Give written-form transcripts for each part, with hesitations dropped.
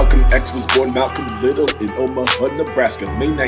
Malcolm X was born Malcolm Little in Omaha, Nebraska, May 19,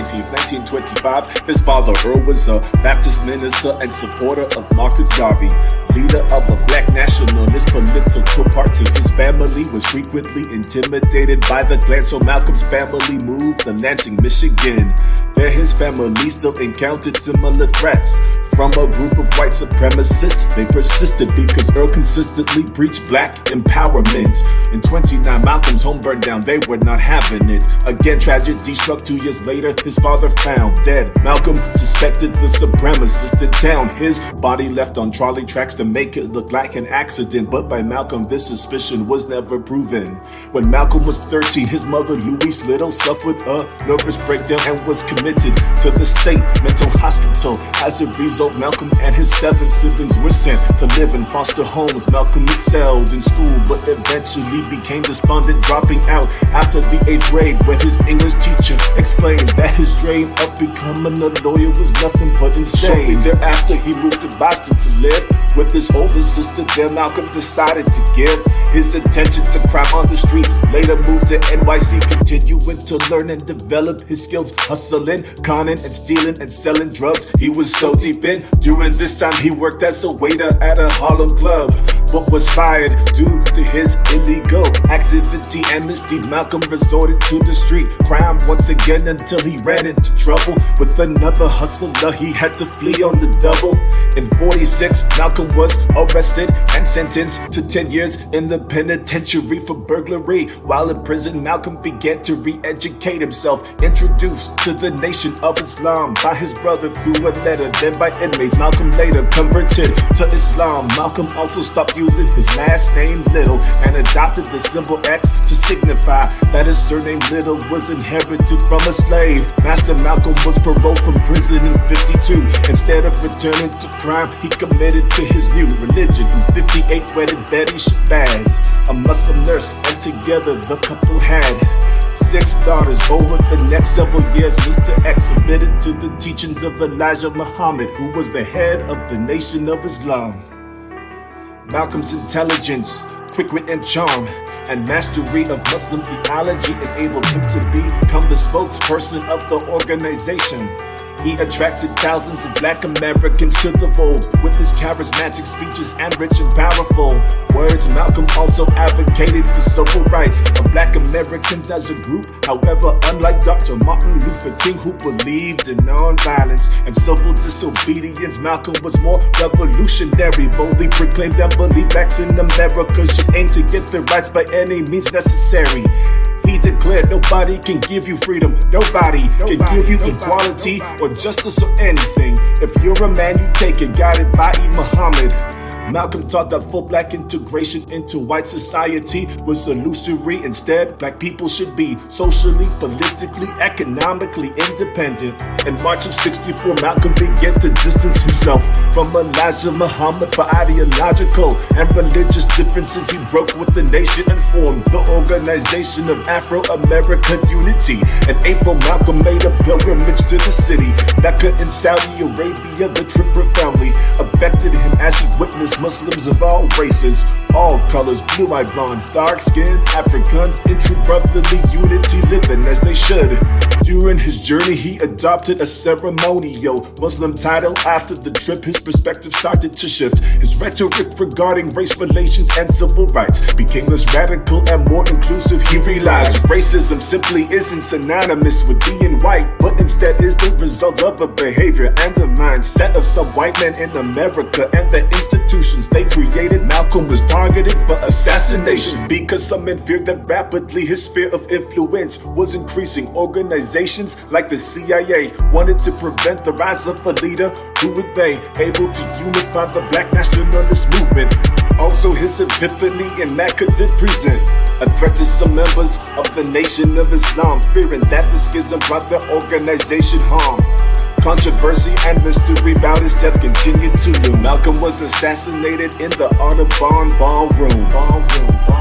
1925. His father, Earl, was a Baptist minister and supporter of Marcus Garvey, leader of a black nationalist political party. His family was frequently intimidated by the Klan, so Malcolm's family moved to Lansing, Michigan. There his family still encountered similar threats from a group of white supremacists. They persisted because Earl consistently preached black empowerment. In 29, Malcolm's home burned down. They were not having it. Again, tragedy struck 2 years later. His father found dead. Malcolm suspected the supremacist in town. His body left on trolley tracks to make it look like an accident. But by Malcolm, this suspicion was never proven. When Malcolm was 13, his mother, Louise Little, suffered a nervous breakdown and was committed to the state mental hospital. As a result, Malcolm and his 7 siblings were sent to live in foster homes. Malcolm excelled in school, but eventually became despondent, dropping out after the 8th grade, where his English teacher explained that his dream of becoming a lawyer was nothing but insane. Shortly thereafter, he moved to Boston to live with his older sister. There, Malcolm decided to give his attention to crime on the streets. Later moved to NYC, continuing to learn and develop his skills, hustling, conning, and stealing and selling drugs. He was so deep in. During this time, he worked as a waiter at a Harlem club, but was fired due to his illegal activity and misdeeds. Malcolm resorted to the street crime once again until he ran into trouble with another hustler. He had to flee on the double. In 46, Malcolm was arrested and sentenced to 10 years in the penitentiary for burglary. While in prison, Malcolm began to re-educate himself, introduced to the Nation of Islam by his brother through a letter, then by inmates. Malcolm later converted to Islam. Malcolm also stopped using his last name Little and adopted the symbol X to signify that his surname Little was inherited from a slave master. Malcolm was paroled from prison in 52. Instead of returning to crime, he committed to his new religion. In 58, wedded Betty Shabazz, a Muslim nurse, and together the couple had 6 daughters. Over the next several years, Mr. X submitted to the teachings of Elijah Muhammad, who was the head of the Nation of Islam. Malcolm's intelligence, quick wit and charm, and mastery of Muslim theology enabled him to become the spokesperson of the organization. He attracted thousands of black Americans to the fold with his charismatic speeches and rich and powerful words. Malcolm also advocated for civil rights of black Americans as a group. However, unlike Dr. Martin Luther King, who believed in nonviolence and civil disobedience, Malcolm was more revolutionary, boldly proclaimed and believed blacks in America should aim to get their rights by any means necessary. He declared nobody can give you freedom, nobody can give you equality or justice or anything. If you're a man, you take it, guided by Muhammad. Malcolm taught that full black integration into white society was illusory. Instead, black people should be socially, politically, economically independent. In March of 64, Malcolm began to distance himself from Elijah Muhammad for ideological and religious differences. He broke with the nation and formed the Organization of Afro-American Unity. In April, Malcolm made a pilgrimage to the city Mecca in Saudi Arabia. The trip profoundly affected him as he witnessed Muslims of all races, all colors, blue-eyed blondes, dark-skinned Africans, in true brotherly unity, living as they should. During his journey, he adopted a ceremonial Muslim title. After the trip, his perspective started to shift. His rhetoric regarding race relations and civil rights became less radical and more inclusive. He realized racism simply isn't synonymous with being white, but instead is the result of a behavior and a mindset of some white men in America and the institutions they created. Malcolm was targeted for assassination because some men feared that rapidly his sphere of influence was increasing. Organizations like the CIA wanted to prevent the rise of a leader who would be able to unify the black nationalist movement. Also, his epiphany in Mecca did present a threat to some members of the Nation of Islam, fearing that the schism brought their organization harm. Controversy and mystery about his death continued to loom. Malcolm was assassinated in the Audubon ballroom.